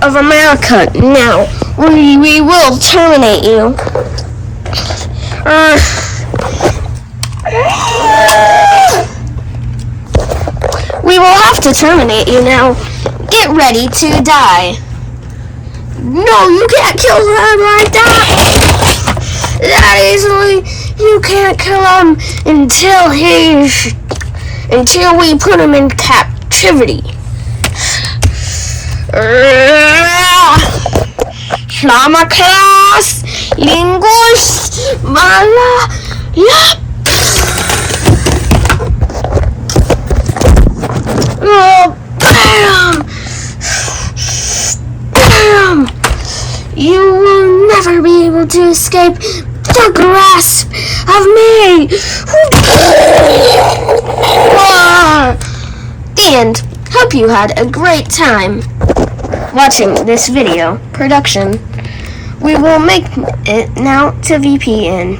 of America. Now, we will terminate you. We will have to terminate you now. Get ready to die. No, you can't kill him like that easily. You can't kill him until we put him in captivity. Slama class, linguist, mala, yeah. Oh, bam! Bam! You will never be able to escape the grasp of me! The end. Hope you had a great time watching this video production. We will make it now to VPN.